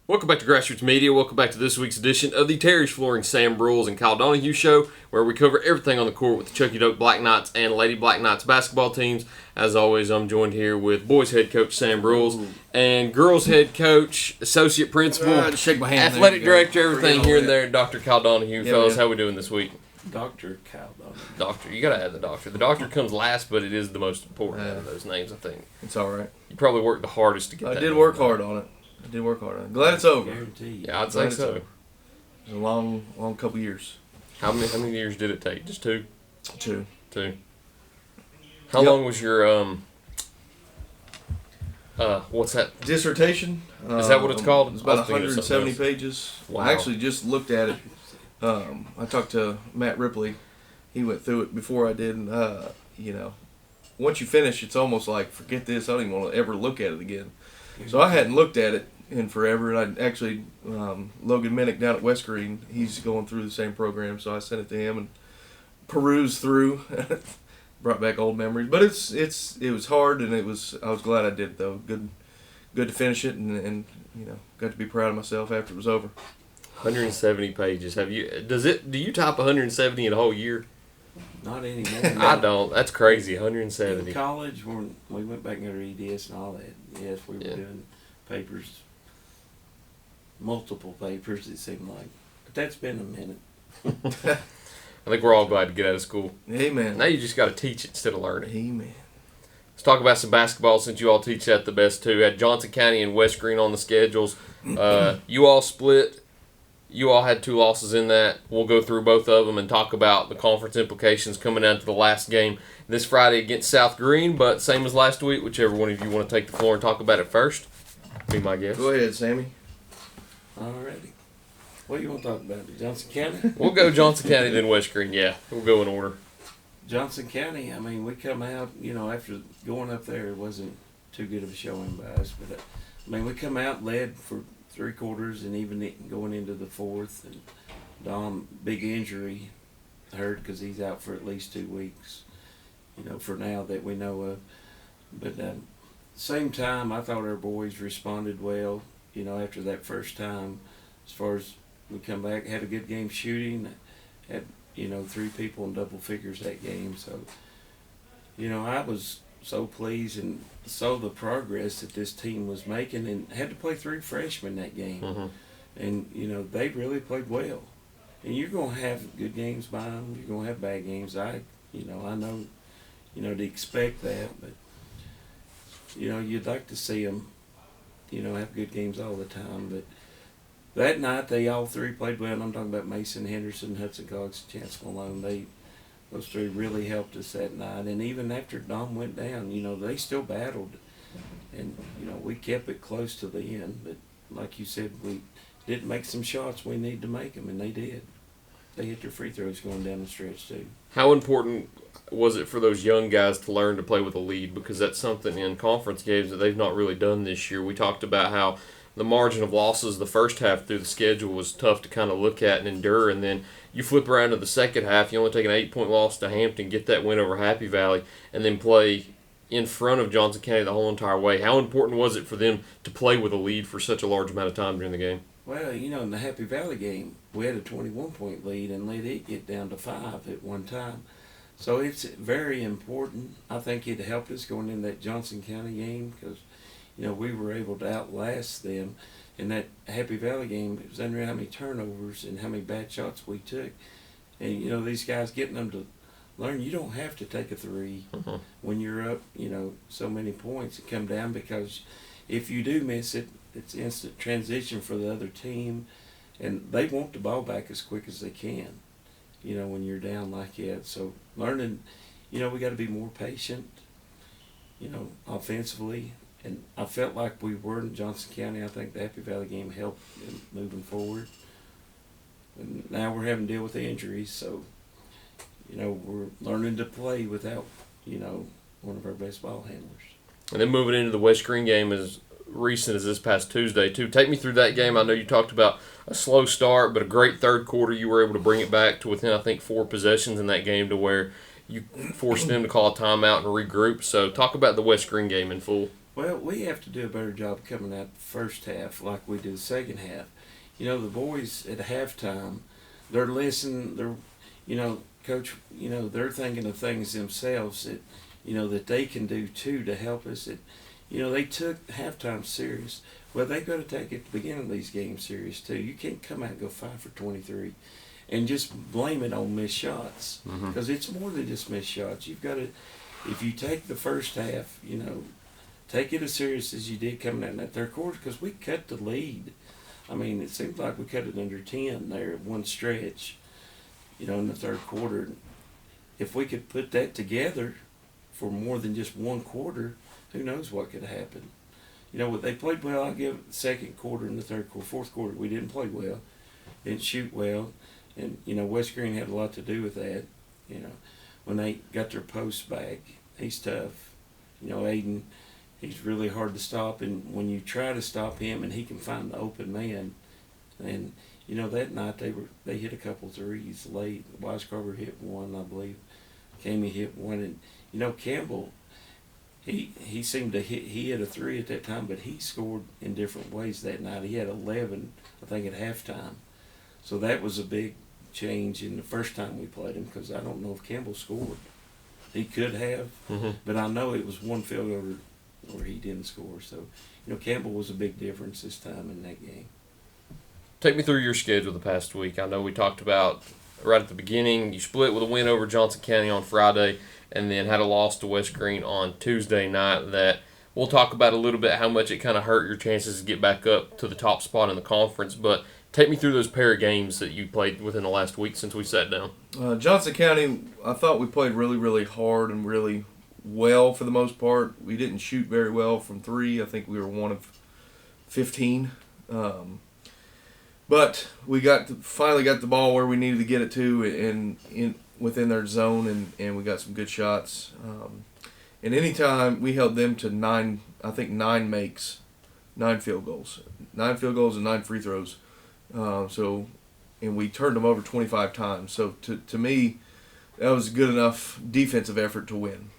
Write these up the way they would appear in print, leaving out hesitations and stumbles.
Welcome back to Grassroots Media. Welcome back to this week's edition of the Terry's Flooring Sam Broyles and Kyle Donahue Show, where we cover everything on the court with the Chucky Doak Black Knights and Lady Black Knights basketball teams. As always, I'm joined here with boys head coach Sam Broyles and girls head coach, associate principal, just shake my hand. athletic director, everything here and there, Dr. Kyle Donahue. Yeah, fellas, man. how we doing this week? Dr. Kyle Donahue. Doctor, you gotta add the doctor. The doctor comes last, but it is the most important out of those names, I think. It's all right. You probably worked the hardest to get I that. did work hard on it. Glad it's over. Guarantee you. Yeah, I'd say so. It was a long couple years. How many years did it take? Just two? 2. How Yep. long was your what's that? Dissertation. Is that what it's called? It's about I was thinking of something 170 else. pages. Wow. I actually just looked at it. I talked to Matt Ripley. He went through it before I did. And, once you finish, it's almost like, forget this. I don't even want to ever look at it again. So I hadn't looked at it in forever. And I actually, Logan Minnick down at West Green, he's going through the same program. So I sent it to him and perused through. Brought back old memories. But it was hard, and I was glad I did it, though. Good to finish it, and got to be proud of myself after it was over. 170 pages. Do you type 170 in a whole year? Not anymore. I don't. That's crazy. In 170. college, when we went back and got our EDS and all that, yes, we were doing papers, multiple papers, it seemed like. But that's been a minute. I think we're all glad to get out of school. Amen. Now you just got to teach it instead of learning. Amen. Let's talk about some basketball since you all teach that the best too. Had Johnson County and West Green on the schedules. You all split. You all had 2 losses in that. We'll go through both of them and talk about the conference implications coming down to the last game this Friday against South Green. But same as last week, whichever one of you want to take the floor and talk about it first, be my guest. Go ahead, Sammy. Alrighty. What do you want to talk about? Johnson County? We'll go Johnson County, then West Green. Yeah, we'll go in order. Johnson County, I mean, we come out, after going up there, it wasn't too good of a showing by us. But, we come out, led for 3 quarters and even going into the 4th. And Dom, big injury, hurt because he's out for at least 2 weeks, for now that we know of. But same time, I thought our boys responded well, after that first time. As far as we come back, had a good game shooting, had 3 people in double figures that game. So, I was so pleased and saw the progress that this team was making, and had to play 3 freshmen that game. Mm-hmm. And, they really played well. And you're going to have good games by them. You're going to have bad games. I know, to expect that. But, you'd like to see them, have good games all the time. But that night, they all 3 played well. And I'm talking about Mason, Henderson, Hudson Cox, Chance Malone. Those 3 really helped us that night. And even after Dom went down, they still battled. And, we kept it close to the end. But like you said, we didn't make some shots we needed to make them, and they did. They hit their free throws going down the stretch, too. How important was it for those young guys to learn to play with a lead? Because that's something in conference games that they've not really done this year. We talked about how the margin of losses the first half through the schedule was tough to kind of look at and endure, and then you flip around to the second half, you only take an 8-point loss to Hampton, get that win over Happy Valley, and then play in front of Johnson County the whole entire way. How important was it for them to play with a lead for such a large amount of time during the game? Well, in the Happy Valley game, we had a 21-point lead and let it get down to 5 at one time. So it's very important. I think it helped us going in that Johnson County game because, we were able to outlast them. In that Happy Valley game, it was unreal how many turnovers and how many bad shots we took. And, these guys getting them to learn you don't have to take a 3 when you're up, so many points and come down, because if you do miss it, it's instant transition for the other team, and they want the ball back as quick as they can, when you're down like that. So learning, we got to be more patient, offensively. And I felt like we were in Johnson County. I think the Happy Valley game helped in moving forward. And now we're having to deal with the injuries, so, we're learning to play without, one of our best ball handlers. And then moving into the West Green game as recent as this past Tuesday, too. Take me through that game. I know you talked about a slow start, but a great third quarter. You were able to bring it back to within, I think, 4 possessions in that game to where you forced them to call a timeout and regroup. So talk about the West Green game in full. Well, we have to do a better job coming out the first half like we did the second half. The boys at halftime, they're listening. Coach, they're thinking of things themselves that they can do too to help us. They took halftime serious. Well, they got to take at the beginning of these games serious too. You can't come out and go 5 for 23, and just blame it on missed shots, because it's more than just missed shots. You've got to, if you take the first half, take it as serious as you did coming out in that third quarter, because we cut the lead. I mean, it seems like we cut it under 10 there at one stretch, in the third quarter. If we could put that together for more than just one quarter, who knows what could happen. They played well. I'll give it the second quarter and the third quarter. Fourth quarter, we didn't play well, didn't shoot well, and, West Green had a lot to do with that. When they got their posts back, he's tough. Aiden, he's really hard to stop, and when you try to stop him and he can find the open man, and that night they hit a couple threes late. Weiscarver hit one, I believe. Cammy hit one, and Campbell, he seemed to hit. He hit a three at that time, but he scored in different ways that night. He had 11, I think, at halftime. So that was a big change in the first time we played him, because I don't know if Campbell scored. He could have, but I know it was one field goal where he didn't score. So, Campbell was a big difference this time in that game. Take me through your schedule the past week. I know we talked about right at the beginning, you split with a win over Johnson County on Friday and then had a loss to West Green on Tuesday night that we'll talk about a little bit how much it kind of hurt your chances to get back up to the top spot in the conference. But take me through those pair of games that you played within the last week since we sat down. Johnson County, I thought we played really, really hard and really well for the most part. We didn't shoot very well from three. I think we were 1 of 15. But we finally got the ball where we needed to get it to, and within their zone, and we got some good shots. And anytime we held them to 9 makes, 9 field goals. 9 field goals and 9 free throws. And we turned them over 25 times. So to me, that was good enough defensive effort to win.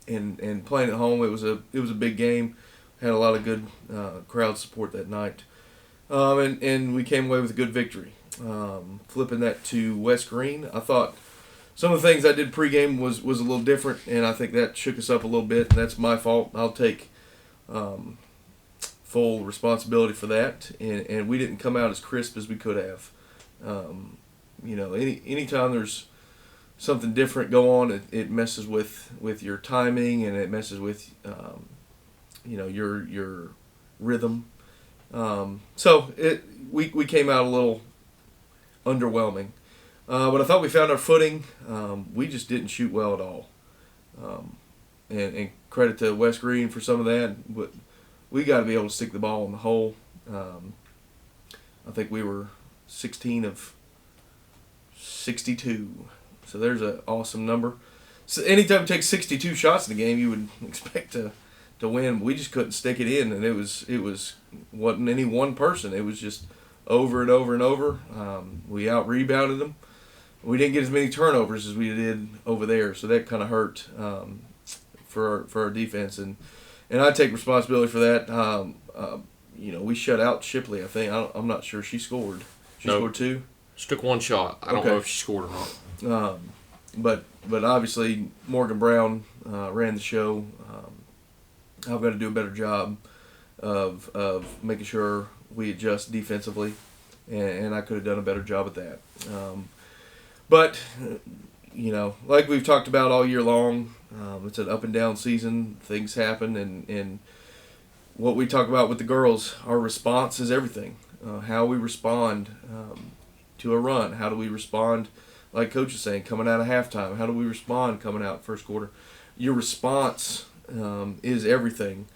And playing at home, it was a big game. Had a lot of good crowd support that night. And we came away with a good victory. Flipping that to West Green, I thought some of the things I did pregame was a little different, and I think that shook us up a little bit, and that's my fault. I'll take full responsibility for that, and we didn't come out as crisp as we could have. Anytime there's something different go on, it messes with your timing, and it messes with your rhythm. So we came out a little underwhelming, but I thought we found our footing. We just didn't shoot well at all, and credit to West Green for some of that. But we got to be able to stick the ball in the hole. I think we were 16 of 62, so there's an awesome number. So anytime you take 62 shots in a game, you would expect to win. We just couldn't stick it in, and it wasn't any one person. It was just over and over and over. We out-rebounded them. We didn't get as many turnovers as we did over there, so that kind of hurt for our defense. And I take responsibility for that. We shut out Shipley, I think. I'm not sure she scored. She scored 2? She took 1 shot. I don't know if she scored or not. But obviously Morgan Brown ran the show. I've got to do a better job of making sure we adjust defensively, and I could have done a better job at that. But like we've talked about all year long, it's an up and down season. Things happen, and what we talk about with the girls, our response is everything. How we respond to a run. How do we respond, like Coach is saying, coming out of halftime? How do we respond coming out first quarter? Your response is everything,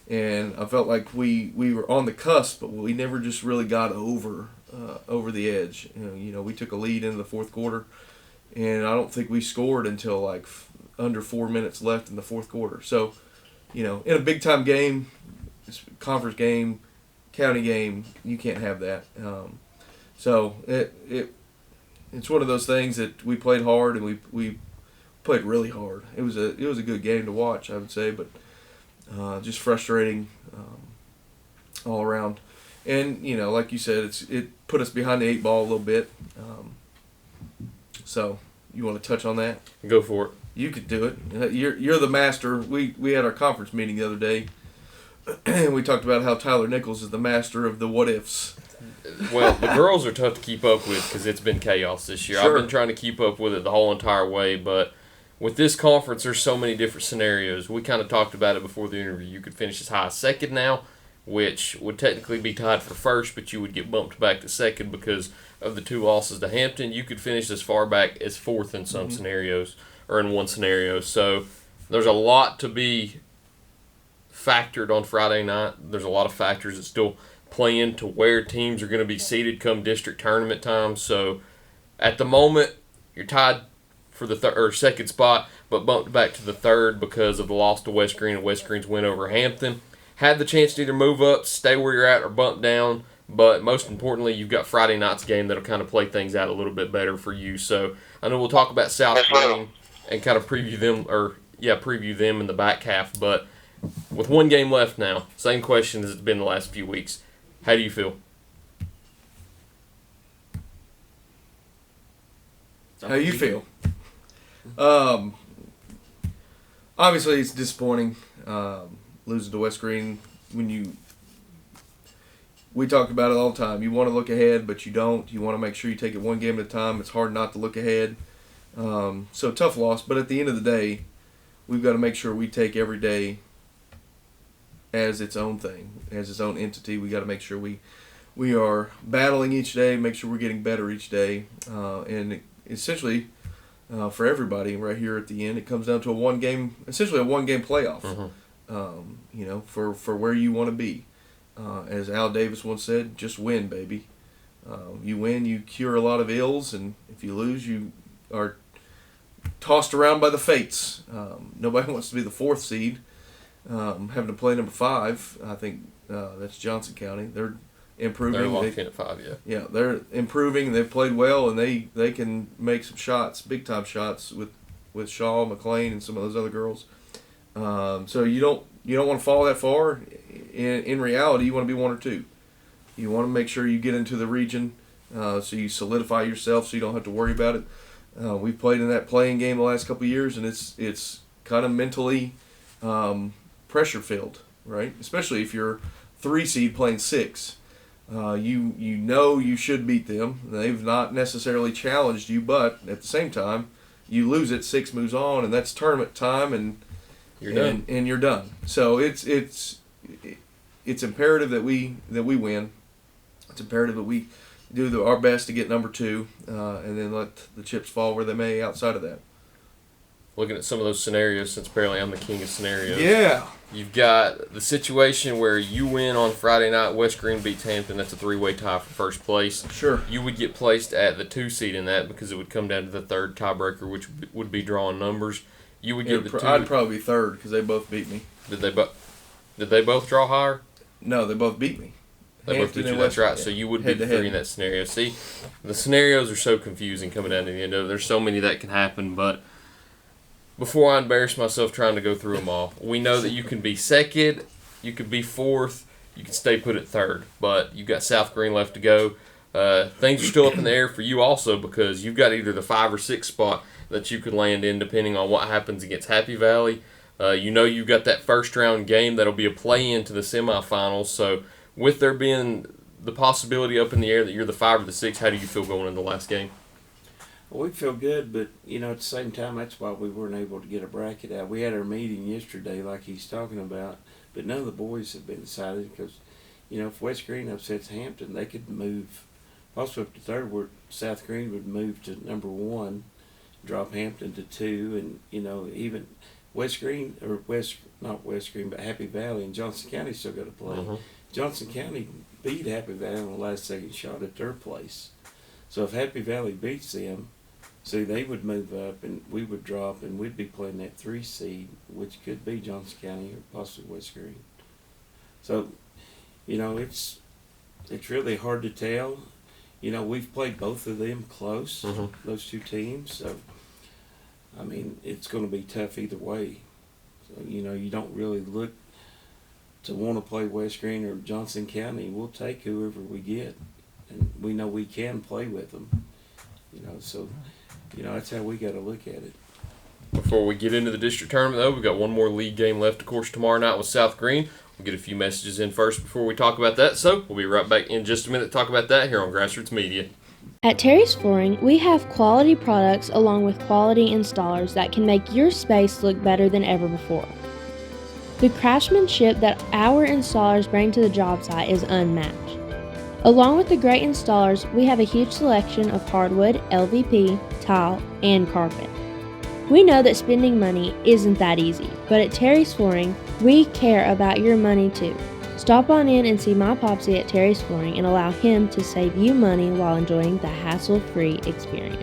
and I felt like we were on the cusp, but we never just really got over the edge. We took a lead into the fourth quarter, and I don't think we scored until like under 4 minutes left in the fourth quarter. So, in a big time game, conference game, county game, you can't have that. So it's one of those things that we played hard, and we played really hard. It was a good game to watch, I would say, but just frustrating all around. And, like you said, it put us behind the 8 ball a little bit. So, you want to touch on that? Go for it. You could do it. You're the master. We had our conference meeting the other day, and we talked about how Tyler Nichols is the master of the what-ifs. Well, the girls are tough to keep up with because it's been chaos this year. Sure. I've been trying to keep up with it the whole entire way, but with this conference, there's so many different scenarios. We kind of talked about it before the interview. You could finish as high as second now, which would technically be tied for first, but you would get bumped back to second because of the 2 losses to Hampton. You could finish as far back as fourth in some scenarios, or in one scenario. So there's a lot to be factored on Friday night. There's a lot of factors that still play into where teams are going to be seated come district tournament time. So at the moment, you're tied for the second spot, but bumped back to the third because of the loss to West Green and West Green's win over Hampton. Had the chance to either move up, stay where you're at, or bump down. But most importantly, you've got Friday night's game that'll kind of play things out a little bit better for you. So I know we'll talk about South Green and kind of preview them in the back half. But with one game left now, same question as it's been the last few weeks. How do you feel? How you feel? Obviously, it's disappointing losing to West Green. We talk about it all the time. You want to look ahead, but you don't. You want to make sure you take it one game at a time. It's hard not to look ahead. So tough loss, but at the end of the day, we've got to make sure we take every day as its own thing, as its own entity. We got to make sure we are battling each day, make sure we're getting better each day, and essentially for everybody right here at the end, it comes down to essentially a one game playoff. For where you want to be. As Al Davis once said, just win, baby. You win, you cure a lot of ills, and if you lose, you are tossed around by the fates. Nobody wants to be the 4th seed, having to play number 5. I think that's Johnson County. They're improving. They're locked in at 5, yeah. Yeah, they're improving. They've played well, and they can make some shots, big-time shots, with Shaw, McLean, and some of those other girls. So you don't want to fall that far. In reality, you want to be 1 or 2. You want to make sure you get into the region, so you solidify yourself, so you don't have to worry about it. We've played in that playing game the last couple of years, and it's kind of mentally pressure filled, right? Especially if you're 3 seed playing 6. You know you should beat them. They've not necessarily challenged you, but at the same time, you lose it, 6 moves on, and that's tournament time, and you're done. And you're done. So it's imperative that we win. It's imperative that we do our best to get number 2, and then let the chips fall where they may outside of that. Looking at some of those scenarios, since apparently I'm the king of scenarios. Yeah. You've got the situation where you win on Friday night, West Green beats Hampton. That's a 3-way tie for first place. Sure. You would get placed at the 2 seed in that because it would come down to the 3rd tiebreaker, which would be drawing numbers. You would get the 2. I'd probably be 3rd because they both beat me. Did they both draw higher? No, they both beat me. They both beat you, that's right. So you would be the 3 in that scenario. See, the scenarios are so confusing coming down to the end of it. There's so many that can happen, but before I embarrass myself trying to go through them all, we know that you can be 2nd, you could be 4th, you can stay put at 3rd, but you've got South Green left to go. Things are still up in the air for you also because you've got either the 5 or 6 spot that you could land in depending on what happens against Happy Valley. You've got that first round game that'll be a play-in to the semifinals. So with there being the possibility up in the air that you're the 5 or the 6, how do you feel going into the last game? Well, we feel good, but, at the same time, that's why we weren't able to get a bracket out. We had our meeting yesterday like he's talking about, but none of the boys have been decided because, if West Green upsets Hampton, they could move possibly up to 3rd, where South Green would move to number 1, drop Hampton to 2, and, even West Green, or not West Green, but Happy Valley and Johnson County still got to play. Mm-hmm. Johnson County beat Happy Valley on the last second shot at their place. So if Happy Valley beats them, they would move up and we would drop and we'd be playing that 3 seed, which could be Johnson County or possibly West Green. So, it's really hard to tell. We've played both of them close, those 2 teams. So, it's going to be tough either way. So, you don't really look. to want to play West Green or Johnson County, we'll take whoever we get, and we know we can play with them. So that's how we got to look at it. Before we get into the district tournament, though, we've got one more league game left, of course, tomorrow night with South Green. We'll get a few messages in first before we talk about that. So we'll be right back in just a minute to talk about that here on Grassroots Media. At Terry's Flooring, we have quality products along with quality installers that can make your space look better than ever before. The craftsmanship that our installers bring to the job site is unmatched. Along with the great installers, we have a huge selection of hardwood, LVP, tile, and carpet. We know that spending money isn't that easy, but at Terry's Flooring, we care about your money too. Stop on in and see my Popsy at Terry's Flooring and allow him to save you money while enjoying the hassle-free experience.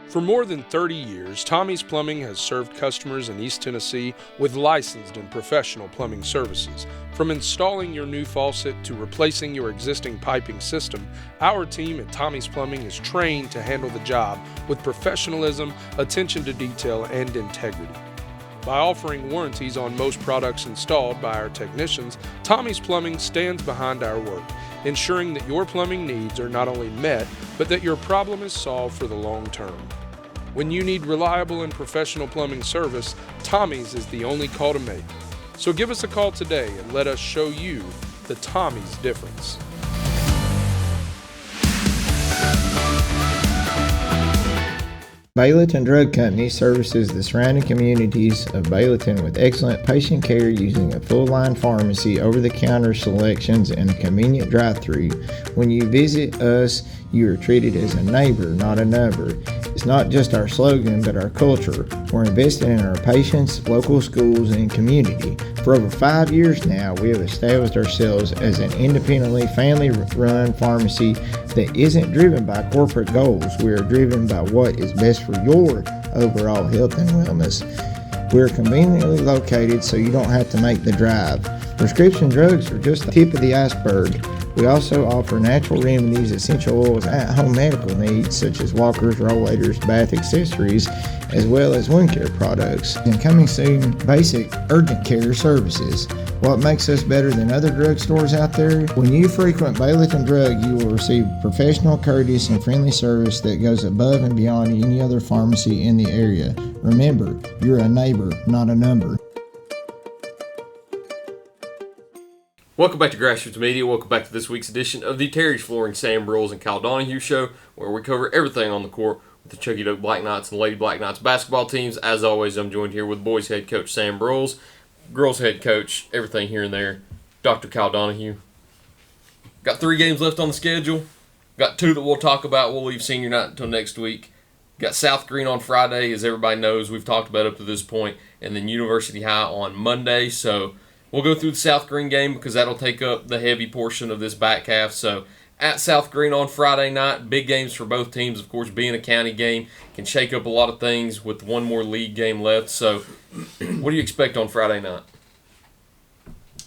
For more than 30 years, Tommy's Plumbing has served customers in East Tennessee with licensed and professional plumbing services. From installing your new faucet to replacing your existing piping system, our team at Tommy's Plumbing is trained to handle the job with professionalism, attention to detail, and integrity. By offering warranties on most products installed by our technicians, Tommy's Plumbing stands behind our work, ensuring that your plumbing needs are not only met, but that your problem is solved for the long term. When you need reliable and professional plumbing service, Tommy's is the only call to make. So give us a call today and let us show you the Tommy's difference. Bayleton Drug Company services the surrounding communities of Bayleton with excellent patient care using a full-line pharmacy, over-the-counter selections, and a convenient drive-thru. When you visit us, you are treated as a neighbor, not a number. It's not just our slogan, but our culture. We're invested in our patients, local schools, and community. For over 5 years now, we have established ourselves as an independently family-run pharmacy that isn't driven by corporate goals. We are driven by what is best for your overall health and wellness. We're conveniently located so you don't have to make the drive. Prescription drugs are just the tip of the iceberg. We also offer natural remedies, essential oils, at-home medical needs such as walkers, rollators, bath accessories, as well as wound care products. And coming soon, basic urgent care services. What makes us better than other drugstores out there? When you frequent Bayleton Drug, you will receive professional, courteous, and friendly service that goes above and beyond any other pharmacy in the area. Remember, you're a neighbor, not a number. Welcome back to Grassroots Media. Welcome back to this week's edition of the Terry's Flooring, Sam Broyles, and Kyle Donahue Show, where we cover everything on the court with the Chucky Doak Black Knights and Lady Black Knights basketball teams. As always, I'm joined here with boys head coach Sam Broyles, girls head coach, everything here and there, Dr. Kyle Donahue. Got 3 games left on the schedule. Got 2 that we'll talk about. We'll leave senior night until next week. Got South Green on Friday, as everybody knows. We've talked about up to this point, and then University High on Monday. So we'll go through the South Green game because that'll take up the heavy portion of this back half. So at South Green on Friday night, big games for both teams. Of course, being a county game can shake up a lot of things with one more league game left. So what do you expect on Friday night?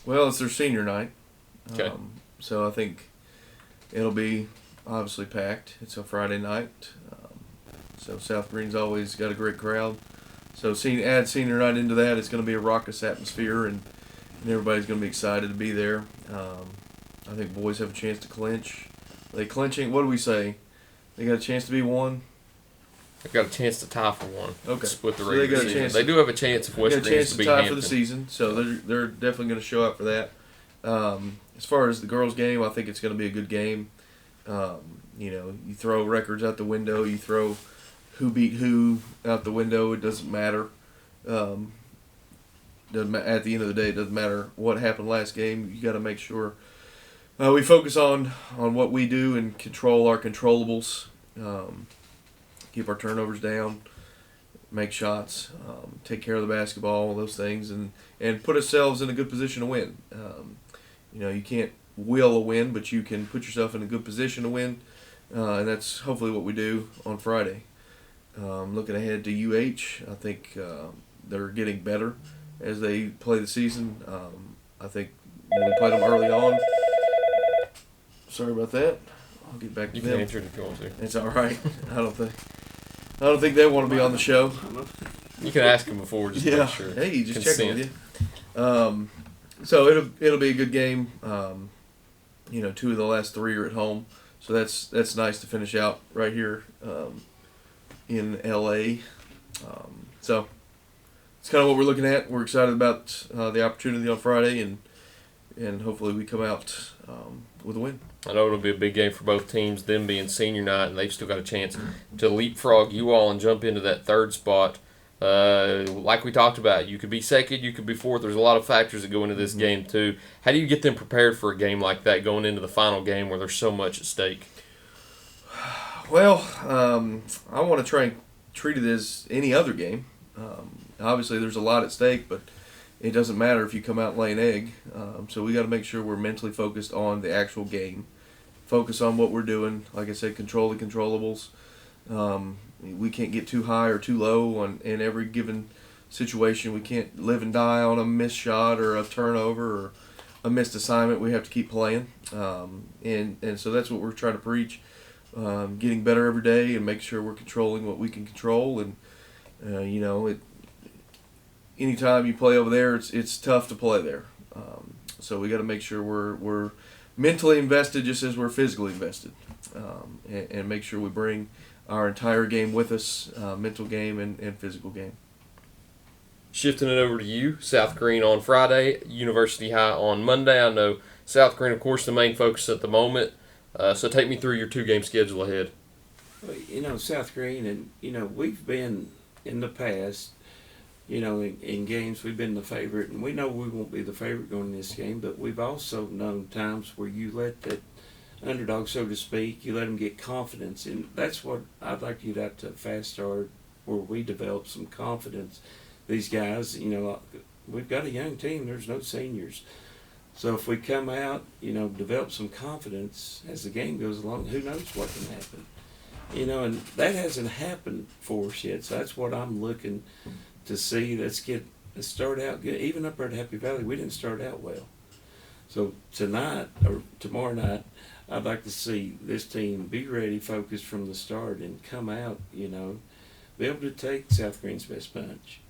Well, it's their senior night. Okay. So I think it'll be obviously packed. It's a Friday night. So South Green's always got a great crowd. So add senior night into that, it's going to be a raucous atmosphere, and everybody's going to be excited to be there. I think boys have a chance to clinch. Are they clinching? What do we say? They got a chance to be one? They've got a chance to tie for one. Okay. Split the So they regular got a season. chance They do have a chance if West They got a Green chance is to to beat tie Hampton. for the season, so they're definitely going to show up for that. As far as the girls' game, I think it's going to be a good game. You throw records out the window, you throw who beat who out the window. It doesn't matter. At the end of the day, it doesn't matter what happened last game. You got to make sure we focus on what we do and control our controllables. Keep our turnovers down, make shots, take care of the basketball, all those things, and put ourselves in a good position to win. You can't will a win, but you can put yourself in a good position to win, and that's hopefully what we do on Friday. Looking ahead to UH, I think they're getting better as they play the season. I think when we played them early on. Sorry about that. I'll get back to You them. can answer it if you want to. It's all right. I don't think. I don't think they want to be on the show. You can ask him before, just to make sure. Hey, just Consent. checking with you. So it'll be a good game. You know, 2 of the last 3 are at home, so that's nice to finish out right here in LA. So it's kind of what we're looking at. We're excited about the opportunity on Friday, and hopefully we come out with a win. I know it'll be a big game for both teams, them being senior night, and they've still got a chance to leapfrog you all and jump into that 3rd spot. Like we talked about, you could be 2nd, you could be 4th. There's a lot of factors that go into this game, too. How do you get them prepared for a game like that going into the final game where there's so much at stake? Well, I want to try and treat it as any other game. Obviously, there's a lot at stake, but it doesn't matter if you come out and lay an egg. So we got to make sure we're mentally focused on the actual game. Focus on what we're doing. Like I said, control the controllables. We can't get too high or too low in every given situation. We can't live and die on a missed shot or a turnover or a missed assignment. We have to keep playing. And so that's what we're trying to preach. Getting better every day and make sure we're controlling what we can control. And, anytime you play over there, it's tough to play there. So we got to make sure we're mentally invested just as we're physically invested, and make sure we bring our entire game with us, mental game and physical game. Shifting it over to you, South Green on Friday, University High on Monday. I know South Green, of course, the main focus at the moment. So take me through your 2-game schedule ahead. Well, South Green, and, we've been in the past, in games, we've been the favorite, and we know we won't be the favorite going in this game, but we've also known times where you let that underdog, so to speak, you let them get confidence, and that's what I'd like to get out to a fast start where we develop some confidence. These guys, we've got a young team, there's no seniors. So if we come out, develop some confidence as the game goes along, who knows what can happen. And that hasn't happened for us yet, so that's what I'm looking to see. Let's start out good. Even up there at Happy Valley, we didn't start out well. So tonight, or tomorrow night, I'd like to see this team be ready, focused from the start, and come out, be able to take South Green's best punch,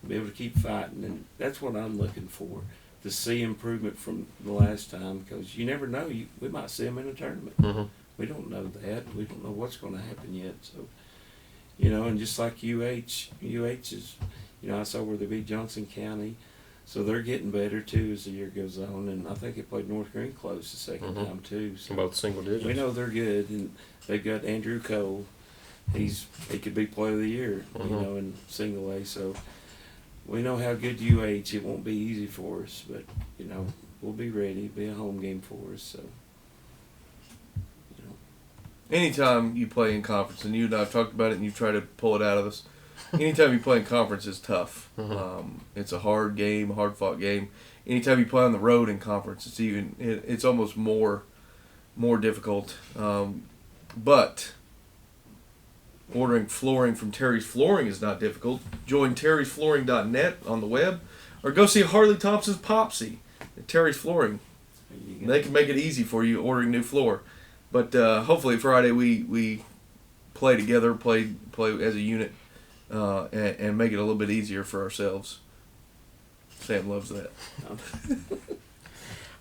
be able to keep fighting, and that's what I'm looking for, to see improvement from the last time, because you never know. We might see them in a tournament. Mm-hmm. We don't know that. We don't know what's going to happen yet. So, and just like UH is, I saw where they beat Johnson County. So they're getting better, too, as the year goes on. And I think they played North Green close the second time, too. So Both single digits. we know they're good. And they've got Andrew Cole. He could be Player of the Year, in single A. So we know how good UH. It won't be easy for us. But, we'll be ready. It'll be a home game for us. So. Anytime you play in conference, and you and I have talked about it, and you try to pull it out of us, anytime you play in conference is tough. It's a hard game, hard-fought game. Anytime you play on the road in conference, it's almost more difficult. But ordering flooring from Terry's Flooring is not difficult. Join terrysflooring.net on the web, or go see Harley Thompson's Popsy at Terry's Flooring. They can make it easy for you ordering new floor. But hopefully Friday we play together, play as a unit, and make it a little bit easier for ourselves. Sam loves that.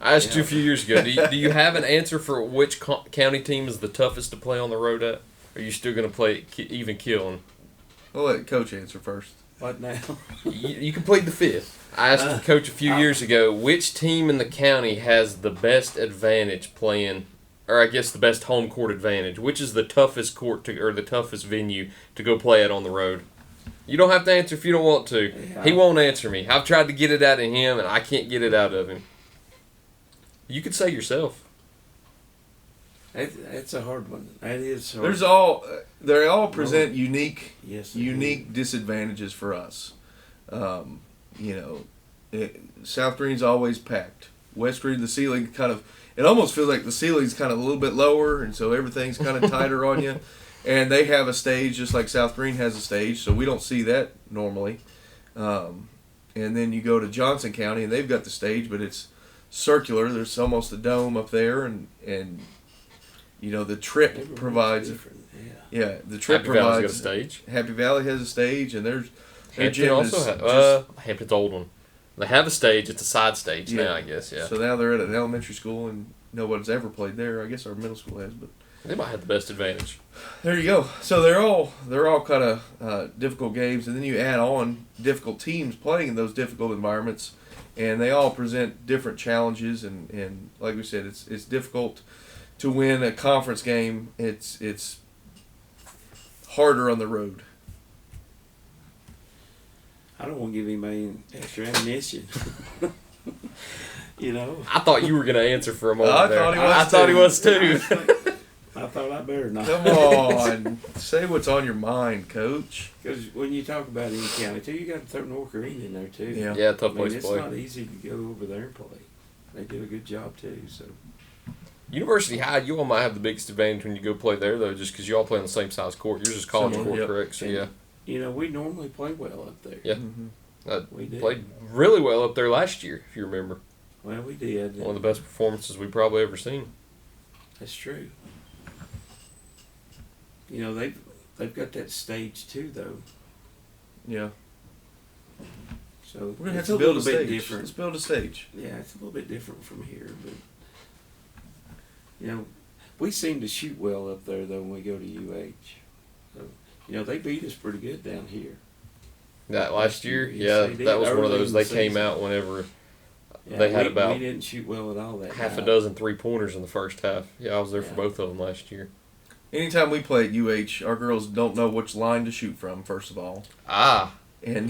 I asked you a few years ago, do you have an answer for which county team is the toughest to play on the road at? Or are you still going to play even killing? I'll let Coach answer first. What now? You can plead the fifth. I asked the coach a few years ago, which team in the county has the best advantage playing, or I guess the best home court advantage? Which is the toughest court or the toughest venue to go play at on the road? You don't have to answer if you don't want to. Yeah. He won't answer me. I've tried to get it out of him, and I can't get it out of him. You could say yourself. It's a hard one. That is hard. They all present unique disadvantages for us. South Green's always packed. West Green, the ceiling it almost feels like the ceiling's kind of a little bit lower, and so everything's kind of tighter on you. And they have a stage just like South Green has a stage, so we don't see that normally. And then you go to Johnson County, and they've got the stage, but it's circular. There's almost a dome up there, and the trip provides. Yeah. Yeah, the trip Happy Valley's got a provides. stage. Happy Valley has a stage, and their Hampton gym also is has. just- Hampton's old one. They have a stage. It's a side stage Yeah. now, I guess. Yeah. So now they're at an elementary school, and nobody's ever played there. I guess our middle school has, but They might have the best advantage. there you go. So they're all kind of difficult games, and then you add on difficult teams playing in those difficult environments, and they all present different challenges. And like we said, it's difficult to win a conference game. It's harder on the road. I don't want to give anybody extra ammunition. You know. I thought you were going to answer for a moment I there. thought he was I thought he too. was too. I thought I better not. Come on, say what's on your mind, Coach. Because when you talk about any county, too, you got to throw North Green in there, too. Yeah. Yeah, tough I mean, place to it's play. not easy to go over there and play. They do a good job, too. So University High, you all might have the biggest advantage when you go play there, though, just because you all play on the same size court. Yours is college Similar, court, yep. correct? So, yeah. you know, we normally play well up there. Yeah. Mm-hmm. We did. Played really well up there last year, if you remember. Well, we did. One of the best performances we've probably ever seen. That's true. You know, they've got that stage too, though. Yeah, So we're gonna have it's to build a little bit stage. different. Let's build a stage. Yeah, it's a little bit different from here, but you know, we seem to shoot well up there though when we go to UH. So, you know, they beat us pretty good down here. That last year, Yes, yeah, they did. that was one of Early those. in They the came season. out whenever Yeah, they had we about didn't shoot well at all that half a night. dozen 3-pointers in the first half. Yeah, I was there for Yeah. both of them last year. Anytime we play at UH, our girls don't know which line to shoot from. First of all, Ah, and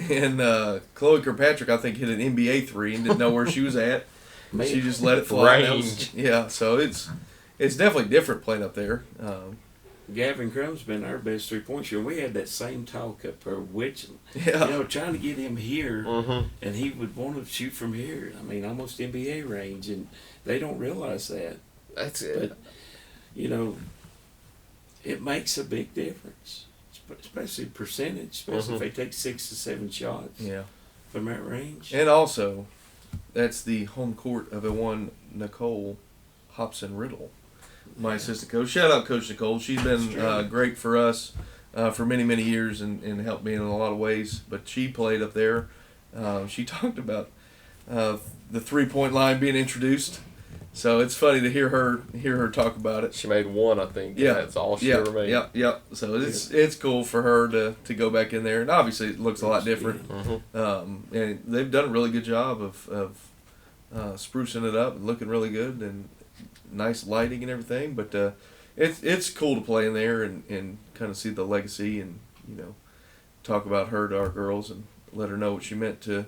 Chloe Kirkpatrick, I think, hit an NBA three and didn't know where she was at. Man, She just let it fly. That Range. was- yeah, so it's definitely different playing up there. Gavin Crumb's been our best 3-point shooter. We had that same talk up there, which Yeah, you know, trying to get him here, mm-hmm. and he would want to shoot from here. I mean, almost NBA range, and they don't realize that. That's it. But you know, it makes a big difference, especially percentage, especially if they take 6 to 7 shots yeah, from that range. and also that's the home court of a one Nicole Hobson Riddle, my assistant coach. Shout out Coach Nicole. She's been great for us for many years and helped me in a lot of ways. But she played up there. She talked about the 3-point line being introduced. So it's funny to hear her talk about it. She made one, I think. Yeah, That's all she yeah, ever made. yeah. So it's cool for her to go back in there, and obviously it looks a lot different. Mm-hmm. And they've done a really good job of sprucing it up and looking really good and nice lighting and everything. But it's cool to play in there and kind of see the legacy and talk about her to our girls and let her know what she meant to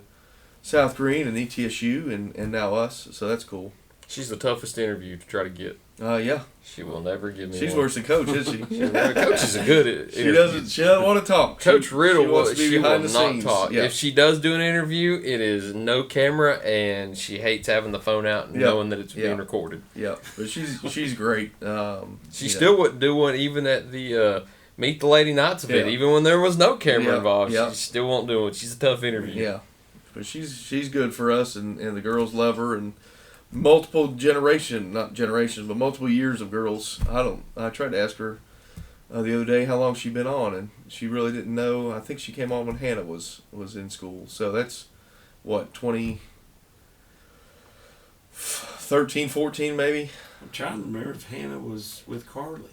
South Green and ETSU and now us. So that's cool. She's the toughest interview to try to get. Yeah, She will never give me she's one. worse than Coach, isn't she? Coach is a good She doesn't want to talk. Coach Riddle she wants to be she behind will the not scenes. talk. Yeah. If she does do an interview, it is no camera, and she hates having the phone out and Yeah. knowing that it's Yeah. being recorded. Yeah, but she's great. She still wouldn't do one even at the Meet the Lady Knights event, Yeah. even when there was no camera Yeah, involved. yeah. She still won't do it. She's a tough interview. Yeah, but she's good for us, and the girls love her, and multiple multiple years of girls. I tried to ask her the other day how long she'd been on, and she really didn't know. I think she came on when Hannah was in school, so that's what 2013, 14 maybe. I'm trying to remember if Hannah was with Carly,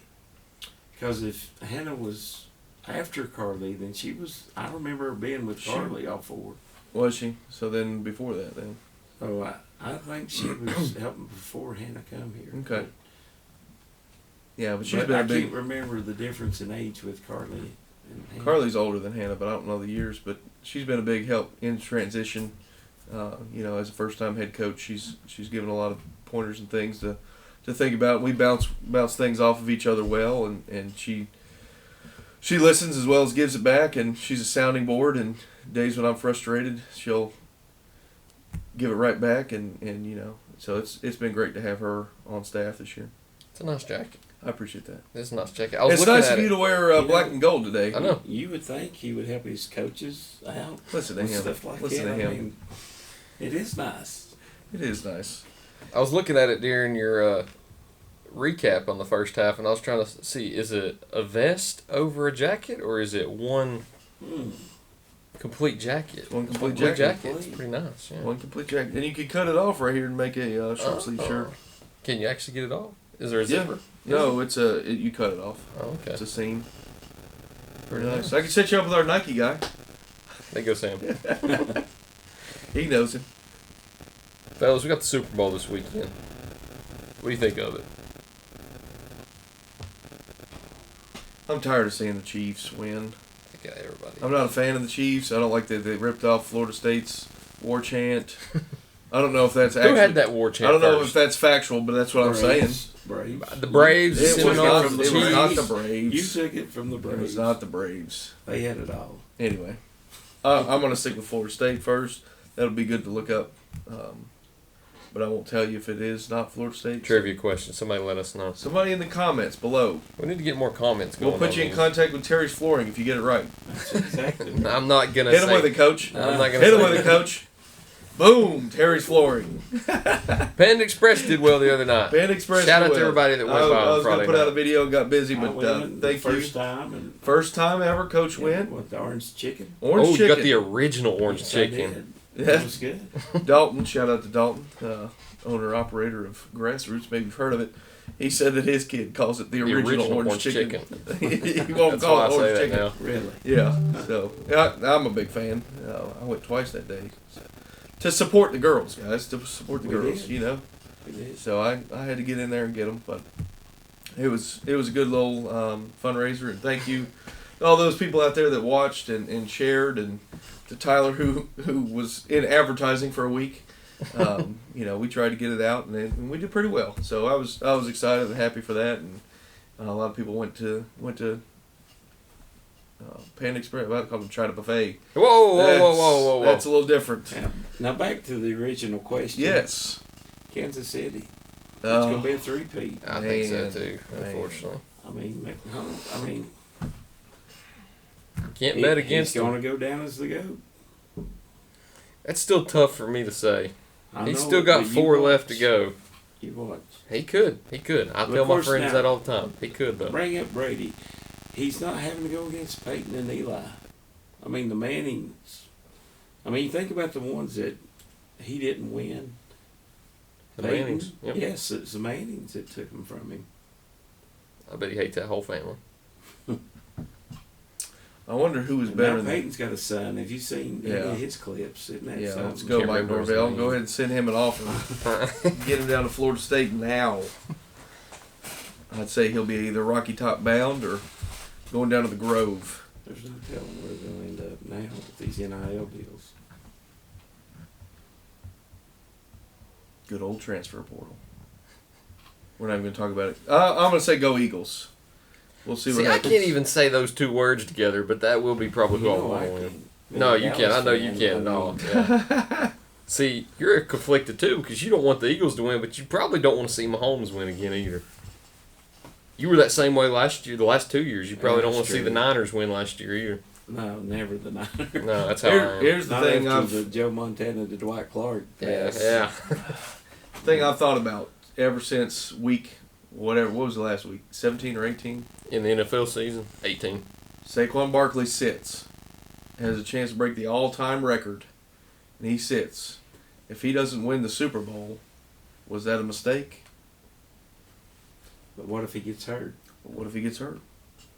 because if Hannah was after Carly, then she was. I remember her being with Carly all 4. Was she? So then before that then. Oh, I think she was helping before Hannah come here. Okay. Yeah, but she's But been I a big. can't remember the difference in age with Carly and Hannah. Carly's older than Hannah, but I don't know the years. But she's been a big help in transition. As a first-time head coach, she's given a lot of pointers and things to think about. We bounce things off of each other well, and she listens as well as gives it back, and she's a sounding board. And days when I'm frustrated, she'll give it right back, and so it's been great to have her on staff this year. It's a nice jacket. I appreciate that. It's a nice jacket. I was It's looking nice at of you it. to wear black and gold today. I know. You would think he would help his coaches out Listen to with him. stuff like Listen that. to him. I mean, it is nice. It is nice. I was looking at it during your recap on the first half, and I was trying to see, is it a vest over a jacket, or is it one complete jacket? One complete jacket. It's pretty nice, yeah. One complete jacket. And you could cut it off right here and make a short sleeve shirt. Can you actually get it off? Is there a zipper? No, you cut it off. Oh, okay. It's a seam. Pretty Nice. I can set you up with our Nike guy. There you go, Sam. He knows him. Fellas, we got the Super Bowl this weekend. What do you think of it? I'm tired of seeing the Chiefs win. I got everybody. I'm not a fan of the Chiefs. I don't like that they ripped off Florida State's war chant. I don't know if that's actually... Who had that war chant I don't know first? if that's factual, but that's what I'm saying. Braves. The Braves. It was not the You Braves. took it from the It Braves. was not the Braves. They had it all. Anyway, I'm going to stick with Florida State first. That'll be good to look up. But I won't tell you if it is not Florida State. Trivia question. Somebody let us know. Somebody in the comments below. We need to get more comments going. We'll put you in contact with Terry's Flooring if you get it right. That's exactly right. I'm not going to Hit him with it, Coach. I'm not gonna Hit him say with it, Coach. Boom! Terry's Flooring. Panda Express did well the other night. Band Express. Shout out to will. everybody that went by I on was going Friday to put out a night. video and got busy, I but went thank you. first time and First time ever, Coach win. with the orange chicken. Orange Oh, chicken. you got the original orange Yes, I chicken. did. Yeah. It was good. Dalton, shout out to Dalton, owner operator of Grassroots. Maybe you've heard of it. He said that his kid calls it the original orange chicken. He won't That's call why it I say orange that chicken. now. Really. Yeah, so I'm a big fan. I went twice that day to support the girls, guys. To support the We girls, did. you know. We did. So I had to get in there and get them, but it was a good little fundraiser, and thank you to all those people out there that watched and shared, and to Tyler who was in advertising for a week. We tried to get it out, and we did pretty well. So I was excited and happy for that, and a lot of people went to Panda Express. I call them China Buffet. Whoa. That's a little different. Now back to the original question. Yes. Kansas City. It's gonna be a three-peat. I think so Man. too, unfortunately. I mean, Can't bet against He's him. gonna go down as the GOAT. That's still tough for me to say. I He's know still it, got but you 4 left watch. to go. You watch. He could. I But tell of my course friends now- that all the time. He could though. Bring up Brady. He's not having to go against Peyton and Eli. I mean, the Mannings. I mean, you think about the ones that he didn't win. The Peyton, Mannings. Yep. Yes, it's the Mannings that took him from him. I bet he hates that whole family. I wonder who was And better now than. Peyton's got a son. Have you seen any Yeah. of his clips? Isn't that Yeah, something? let's go, Can't Mike remember his Norvell. name. Go ahead and send him an offer. Get him down to Florida State now. I'd say he'll be either Rocky Top bound or going down to the Grove. There's no telling where they'll end up now with these NIL deals. Good old transfer portal. We're not even going to talk about it. I'm going to say go Eagles. We'll see what See, I happens. can't even say those 2 words together, but that will be probably who I want to win. No, you can't. I know you can't. No. Yeah. See, you're conflicted too because you don't want the Eagles to win, but you probably don't want to see Mahomes win again either. You were that same way last year. The last 2 years, you probably Yeah, don't that's want to see true. the Niners win last year either. No, never the Niners. No, that's how I am. Here's the Not thing after I've the Joe Montana to Dwight Clark Yeah, pass. yeah. thought about ever since week whatever. What was the last week? 17 or 18. In the NFL season, 18. Saquon Barkley sits, has a chance to break the all-time record, and he sits. If he doesn't win the Super Bowl, was that a mistake? But what if he gets hurt? What if he gets hurt?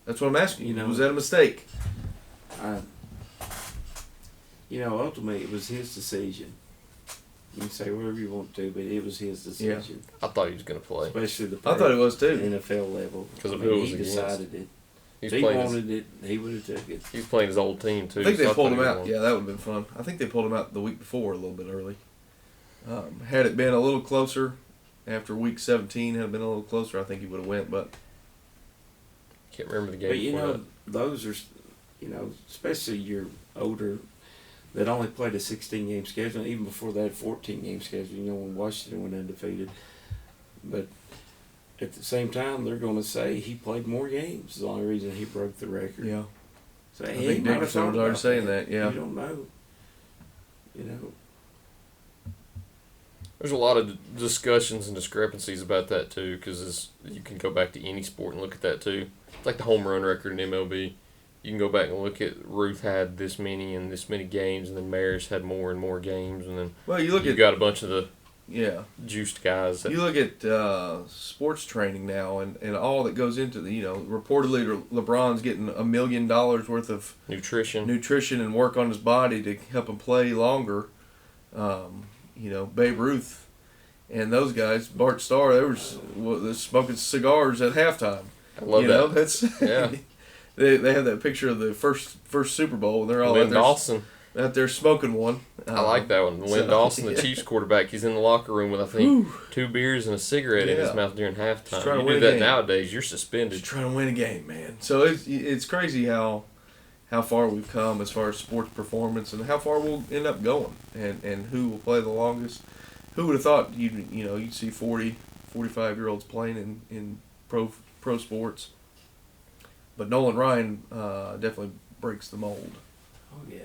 That's what I'm asking you. You know- Was that a mistake? Ultimately it was his decision. You can say whatever you want to, but it was his decision. I thought he was going to play. Especially the I thought it was too. NFL level. 'Cause of I mean, who it was he against. decided it. He If was he playing his, wanted it, he would have took it. he was playing his old team too. I think so they thought pulled him he out. won. Yeah, that would have been fun. I think they pulled him out the week before a little bit early. Had it been a little closer after week 17, had it been a little closer, I think he would have went. But Can't remember the game. But before those are, especially your older, that only played a 16-game schedule. Even before that, 14-game schedule. When Washington went undefeated. But at the same time, they're going to say he played more games. Is the only reason he broke the record. yeah, So I he think might have Dickerson thought was already about saying that. Yeah, You don't know. There's a lot of discussions and discrepancies about that too, because you can go back to any sport and look at that too. It's like the home run record in MLB. You can go back and look at Ruth had this many and this many games, and then Maris had more and more games, and then you got a bunch of the juiced guys. You look at sports training now and all that goes into the, reportedly LeBron's getting $1 million worth of nutrition and work on his body to help him play longer. Babe Ruth and those guys, Bart Starr, they were smoking cigars at halftime. I love that. That's they have that picture of the first Super Bowl, and they're all out there smoking one. I like that one. Lynn Dawson, the Chiefs quarterback, he's in the locker room with, I think, 2 beers and a cigarette in his mouth during halftime. You do that nowadays, you're suspended. Just trying to win a game, man. So it's crazy how far we've come as far as sports performance and how far we'll end up going and who will play the longest. Who would have thought you'd see 40, 45-year-olds playing in pro sports. But Nolan Ryan definitely breaks the mold. Oh, yeah.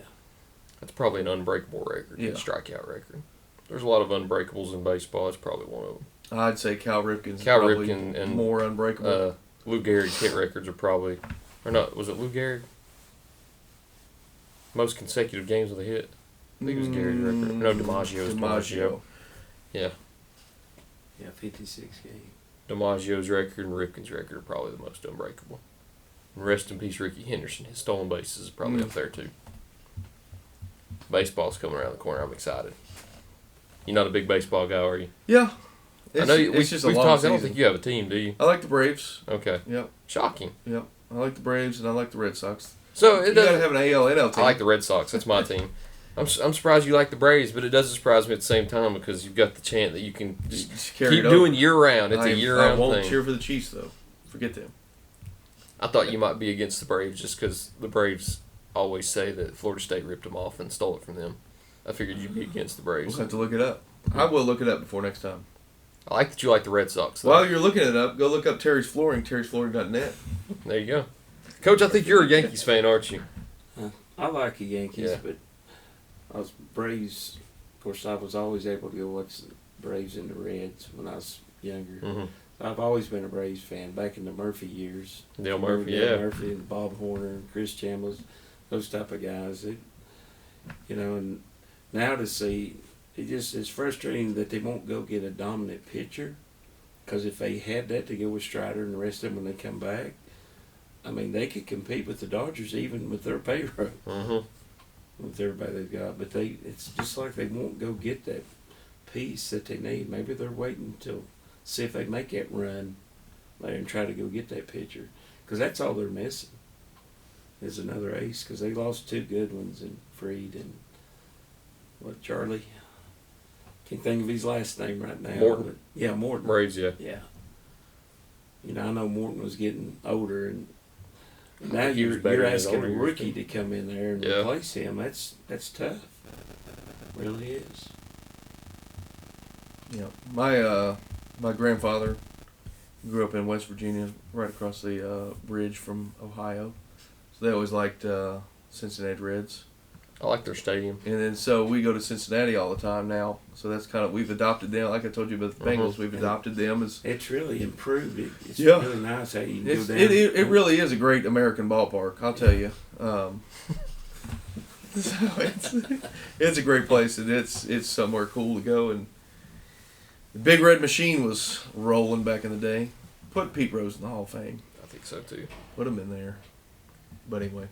That's probably an unbreakable record, a strikeout record. There's a lot of unbreakables in baseball. It's probably one of them. I'd say Cal Ripken's probably and more unbreakable. Lou Gehrig's hit records are probably, or not, was it Lou Gehrig? Most consecutive games with a hit. I think it was Gehrig's record. No, DiMaggio's. Yeah. Yeah, 56 games. DiMaggio's record and Ripken's record are probably the most unbreakable. And rest in peace, Ricky Henderson. His stolen bases is probably up there, too. Baseball's coming around the corner. I'm excited. You're not a big baseball guy, are you? Yeah. I know we've talked. I don't think you have a team, do you? I like the Braves. Okay. Yep. Shocking. Yep. I like the Braves and I like the Red Sox. So you gotta have an AL/NL team. I like the Red Sox. That's my team. I'm surprised you like the Braves, but it doesn't surprise me at the same time because you've got the chant that you can just keep doing year round. It's a year round thing. I won't cheer for the Chiefs though. Forget them. I thought you might be against the Braves just because the Braves always say that Florida State ripped them off and stole it from them. I figured you'd be against the Braves. We'll have to look it up. I will look it up before next time. I like that you like the Red Sox, though. While you're looking it up, go look up Terry's Flooring, terrysflooring.net. There you go. Coach, I think you're a Yankees fan, aren't you? I like the Yankees, but I was Braves. Of course, I was always able to go watch the Braves and the Reds when I was younger. Mm-hmm. I've always been a Braves fan. Back in the Murphy years. Dale Murphy, Dale Murphy and Bob Horner and Chris Chambliss, those type of guys. And now to see, it's frustrating that they won't go get a dominant pitcher. Because if they had that to go with Strider and the rest of them when they come back, I mean, they could compete with the Dodgers even with their payroll. Mm-hmm. With everybody they've got. But it's just like they won't go get that piece that they need. Maybe they're waiting to see if they make that run there and try to go get that pitcher. Because that's all they're missing is another ace. Because they lost 2 good ones in Freed and Charlie? Can't think of his last name right now. Morton. But, Morton. Braves, yeah. Yeah. I know Morton was getting older, and now you're asking a rookie to come in there and replace him. That's tough. It really is. Yeah. My grandfather grew up in West Virginia, right across the bridge from Ohio. So they always liked Cincinnati Reds. I like their stadium. And then so we go to Cincinnati all the time now. So that's kind of, we've adopted them. Like I told you about the Bengals, we've adopted them as. It's really improved. It's really nice how you can go down. It really is a great American ballpark, I'll tell you. So it's a great place, and it's somewhere cool to go. And the Big Red Machine was rolling back in the day. Put Pete Rose in the Hall of Fame. I think so too. Put him in there. But anyway,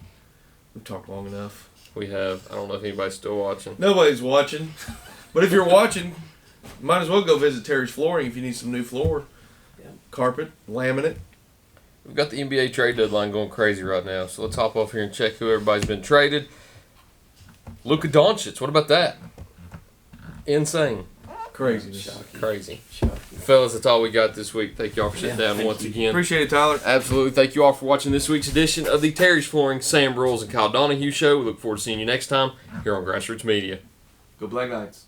we've talked long enough. We have. I don't know if anybody's still watching. Nobody's watching. But if you're watching, might as well go visit Terry's Flooring if you need some new floor. Yeah. Carpet, laminate. We've got the NBA trade deadline going crazy right now, so let's hop off here and check who everybody's been traded. Luka Doncic, what about that? Insane. Craziness. Shocking. Crazy. Shocking. Fellas, that's all we got this week. Thank you all for sitting down once again. Appreciate it, Tyler. Absolutely. Thank you all for watching this week's edition of the Terry's Flooring, Sam Broyles, and Kyle Donahue Show. We look forward to seeing you next time here on Grassroots Media. Go Black Knights.